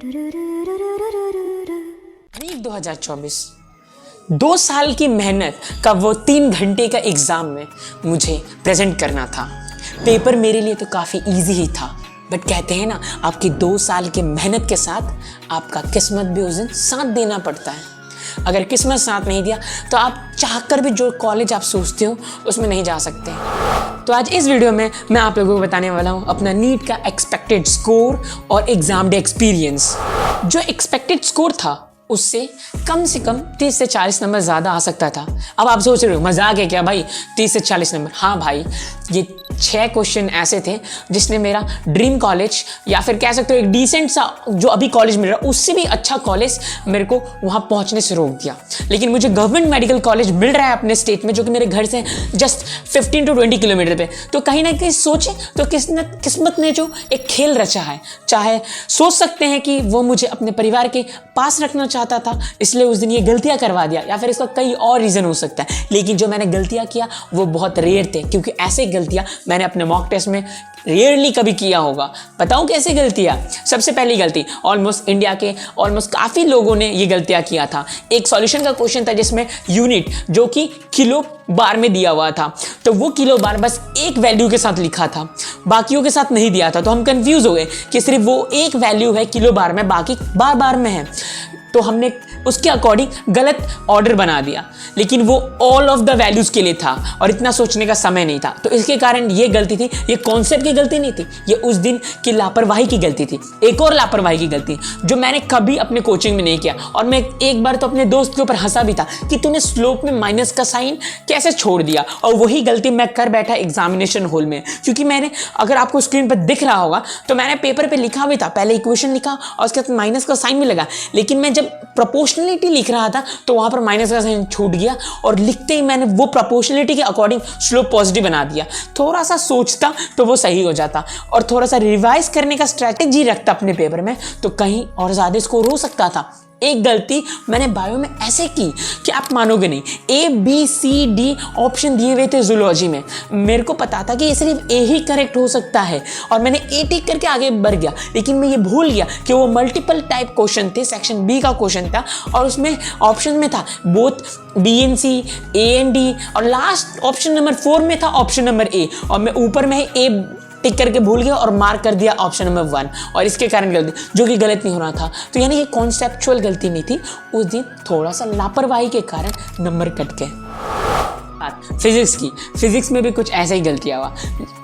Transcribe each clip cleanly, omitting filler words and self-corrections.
NEET 2024 2 साल की मेहनत का वो 3 घंटे का एग्ज़ाम में मुझे प्रेजेंट करना था। पेपर मेरे लिए तो काफ़ी इजी ही था, बट कहते हैं ना, आपकी 2 साल की मेहनत के साथ आपका किस्मत भी उस दिन साथ देना पड़ता है। अगर किस्मत साथ नहीं दिया तो आप चाहकर भी जो कॉलेज आप सोचते हो उसमें नहीं जा सकते। तो आज इस वीडियो में मैं आप लोगों को बताने वाला हूँ अपना नीट का एक्सपेक्टेड स्कोर और एग्ज़ाम डे एक्सपीरियंस। जो एक्सपेक्टेड स्कोर था उससे कम 30 से 40 नंबर ज़्यादा आ सकता था। अब आप सोच रहे हो मजाक है क्या भाई, 30 से 40 नंबर? हाँ भाई, ये 6 क्वेश्चन ऐसे थे जिसने मेरा ड्रीम कॉलेज या फिर कह सकते हो एक डिसेंट सा जो अभी कॉलेज मिल रहा है उससे भी अच्छा कॉलेज मेरे को वहाँ पहुँचने से रोक दिया। लेकिन मुझे गवर्नमेंट मेडिकल कॉलेज मिल रहा है अपने स्टेट में, जो कि मेरे घर से जस्ट 15 to 20 किलोमीटर पे। तो कहीं ना कहीं सोचे तो किस्मत ने जो एक खेल रचा है, चाहे सोच सकते हैं कि वो मुझे अपने परिवार के पास रखना चाहता था इसलिए उस दिन ये गलतियां करवा दिया, या फिर इसका कई और रीज़न हो सकता है। लेकिन जो मैंने गलतियां किया वो बहुत रेयर थे, क्योंकि ऐसे गलतियां मैंने अपने मॉक टेस्ट में रेयरली कभी किया होगा। बताऊं कैसे गलतियां? सबसे पहली गलती, ऑलमोस्ट इंडिया के काफ़ी लोगों ने ये गलतियां किया था। एक सॉल्यूशन का क्वेश्चन था जिसमें यूनिट जो कि किलो बार में दिया हुआ था, तो वो किलो बार बस एक वैल्यू के साथ लिखा था, बाकियों के साथ नहीं दिया था। तो हम कंफ्यूज हो गए कि सिर्फ वो एक वैल्यू है किलो बार में, बाकी बार में है। तो हमने उसके अकॉर्डिंग गलत ऑर्डर बना दिया, लेकिन वो ऑल ऑफ द वैल्यूज के लिए था और इतना सोचने का समय नहीं था। तो इसके कारण ये गलती थी, ये कॉन्सेप्ट की गलती नहीं थी, ये उस दिन की लापरवाही की गलती थी। एक और लापरवाही की गलती जो मैंने कभी अपने कोचिंग में नहीं किया, और मैं एक बार तो अपने दोस्त के ऊपर हंसा भी था कि तूने स्लोप में माइनस का साइन कैसे छोड़ दिया। और वही गलती मैं कर बैठा एग्जामिनेशन हॉल में, क्योंकि मैंने, अगर आपको स्क्रीन पर दिख रहा होगा तो मैंने पेपर पे लिखा भी था, पहले इक्वेशन लिखा और उसके बाद माइनस का साइन भी लगा, लेकिन मैं जब प्रोपोर्शनलिटी लिख रहा था तो वहां पर माइनस का साइन छूट गया और लिखते ही मैंने वो प्रोपोर्शनलिटी के अकॉर्डिंग स्लोप पॉजिटिव बना दिया। थोड़ा सा सोचता तो वो सही हो जाता और थोड़ा सा रिवाइज करने का स्ट्रैटेजी रखता अपने पेपर में तो कहीं और ज्यादा स्कोर हो सकता था। एक गलती मैंने बायो में ऐसे की कि आप मानोगे नहीं, ABCD ऑप्शन दिए हुए थे जूलॉजी में, मेरे को पता था कि ये सिर्फ A ही करेक्ट हो सकता है और मैंने A टिक करके आगे बढ़ गया। लेकिन मैं ये भूल गया कि वो मल्टीपल टाइप क्वेश्चन थे, सेक्शन B का क्वेश्चन था और उसमें ऑप्शन में था both B and C, A and D, और लास्ट ऑप्शन नंबर 4 में था ऑप्शन नंबर A, और मैं ऊपर में A टिक करके भूल गया और मार्क कर दिया ऑप्शन नंबर 1, और इसके कारण गलती, जो कि गलत नहीं होना था। तो यानी ये कॉन्सेप्चुअल गलती नहीं थी, उस दिन थोड़ा सा लापरवाही के कारण नंबर कट गए। फिजिक्स में भी कुछ ऐसा ही गलतियाँ हुआ।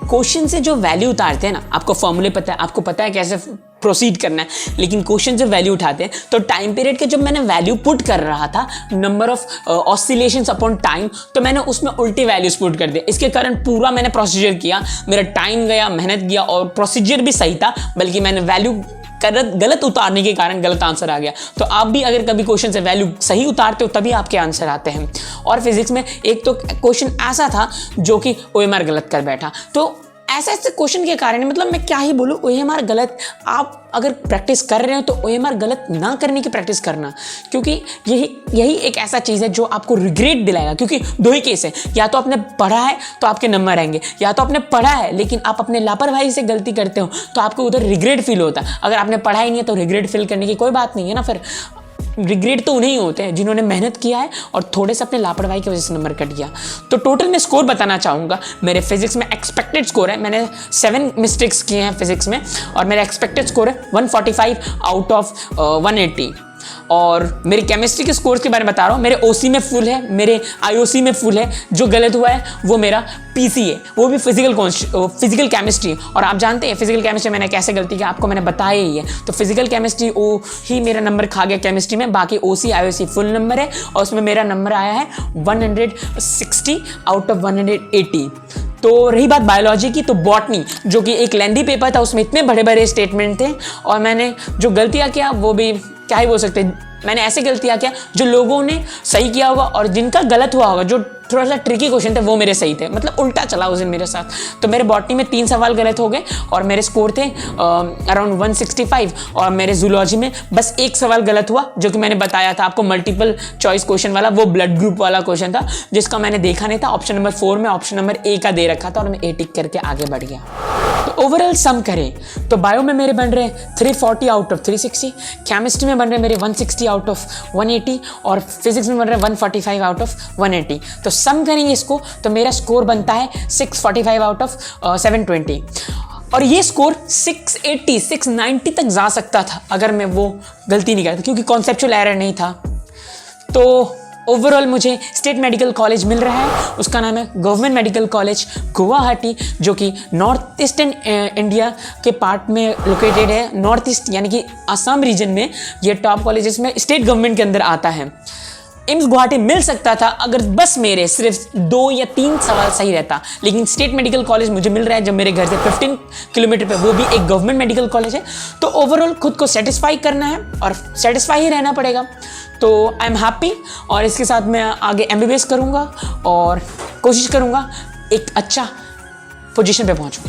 क्वेश्चन से जो वैल्यू उतारते हैं ना, आपको फॉर्मूले पता है, आपको पता है कैसे प्रोसीड करना है, लेकिन क्वेश्चन जब वैल्यू उठाते हैं तो टाइम पीरियड के जब मैंने वैल्यू पुट कर रहा था, number of oscillations upon time, तो मैंने उसमें उल्टी वैल्यूज पुट कर दिया। इसके कारण पूरा मैंने प्रोसीजर किया, मेरा टाइम गया, मेहनत गया और प्रोसीजर भी सही था, बल्कि मैंने वैल्यू गलत उतारने के कारण गलत आंसर आ गया। तो आप भी अगर कभी क्वेश्चन से वैल्यू सही उतारते हो तभी आपके आंसर आते हैं। और फिजिक्स में एक तो क्वेश्चन ऐसा था जो कि OMR गलत कर बैठा। तो ऐसे क्वेश्चन के कारण, मतलब मैं क्या ही बोलूँ, OMR गलत, आप अगर प्रैक्टिस कर रहे हो तो OMR गलत ना करने की प्रैक्टिस करना, क्योंकि यही एक ऐसा चीज़ है जो आपको रिग्रेट दिलाएगा। क्योंकि 2 ही केस है, या तो आपने पढ़ा है तो आपके नंबर आएंगे, या तो आपने पढ़ा है लेकिन आप अपने लापरवाही से गलती करते हो तो आपको उधर रिग्रेट फील होता है। अगर आपने पढ़ा ही नहीं है तो रिग्रेट फील करने की कोई बात नहीं है ना। फिर रिग्रेट तो उन्हें ही होते हैं जिन्होंने मेहनत किया है और थोड़े से अपने लापरवाही की वजह से नंबर कट गया। तो टोटल मैं स्कोर बताना चाहूँगा। मेरे फिजिक्स में एक्सपेक्टेड स्कोर है, मैंने 7 मिस्टेक्स किए हैं फिजिक्स में, और मेरा एक्सपेक्टेड स्कोर है 145 आउट ऑफ 180। और मेरी केमिस्ट्री के स्कोर्स के बारे में बता रहा हूँ, मेरे OC में फुल है, मेरे IOC में फुल है। जो गलत हुआ है वो मेरा PC है, वो भी फिजिकल केमिस्ट्री। और आप जानते हैं फिजिकल केमिस्ट्री मैंने कैसे गलती की, आपको मैंने बताया ही है। तो फिजिकल केमिस्ट्री ही मेरा नंबर खा गया केमिस्ट्री में, बाकी OC IOC फुल नंबर है और उसमें मेरा नंबर आया है 160 आउट ऑफ 180। तो रही बात बायोलॉजी की, तो बॉटनी जो कि एक लेंदी पेपर था, उसमें इतने बड़े बड़े स्टेटमेंट थे और मैंने जो गलतियाँ किया वो भी क्या ही बोल सकते हैं, मैंने ऐसे गलतियाँ किया जो लोगों ने सही किया होगा और जिनका गलत हुआ होगा, जो थोड़ा सा ट्रिकी क्वेश्चन थे वो मेरे सही थे, मतलब उल्टा चला उस दिन मेरे साथ। तो मेरे बॉटनी में 3 सवाल गलत हो गए और मेरे स्कोर थे अराउंड 165, और मेरे जूलॉजी में बस 1 सवाल गलत हुआ, जो कि मैंने बताया था आपको मल्टीपल चॉइस क्वेश्चन वाला, वो ब्लड ग्रुप वाला क्वेश्चन था जिसका मैंने देखा नहीं था। ऑप्शन नंबर 4 में ऑप्शन नंबर ए का दे रखा था और मैं ए टिक करके आगे बढ़ गया। तो ओवरऑल सम करें तो बायो में मेरे बन रहे 340 आउट ऑफ 360, केमिस्ट्री में बन रहे मेरे 160 आउट ऑफ 180, और फिजिक्स में बन रहे 145 आउट ऑफ 180। तो सम करेंगे इसको तो मेरा स्कोर बनता है 645 आउट ऑफ 720, और ये स्कोर 680 690 तक जा सकता था अगर मैं वो गलती नहीं करता, क्योंकि कॉन्सेप्चुअल एरर नहीं था। तो ओवरऑल मुझे स्टेट मेडिकल कॉलेज मिल रहा है, उसका नाम है गवर्नमेंट मेडिकल कॉलेज गुवाहाटी, जो कि नॉर्थ ईस्टर्न इंडिया के पार्ट में लोकेटेड है। नॉर्थ ईस्ट यानी कि असम रीजन में ये टॉप कॉलेजेस में स्टेट गवर्नमेंट के अंदर आता है। एम्स गुवाहाटी मिल सकता था अगर बस मेरे सिर्फ 2 या 3 सवाल सही रहता, लेकिन स्टेट मेडिकल कॉलेज मुझे मिल रहा है जब मेरे घर से 15 किलोमीटर पे, वो भी एक गवर्नमेंट मेडिकल कॉलेज है। तो ओवरऑल खुद को सेटिस्फाई करना है और सेटिस्फाई ही रहना पड़ेगा। तो आई एम हैप्पी, और इसके साथ मैं आगे MBBS करूँगा और कोशिश करूँगा एक अच्छा पोजीशन पे पहुँचूँ।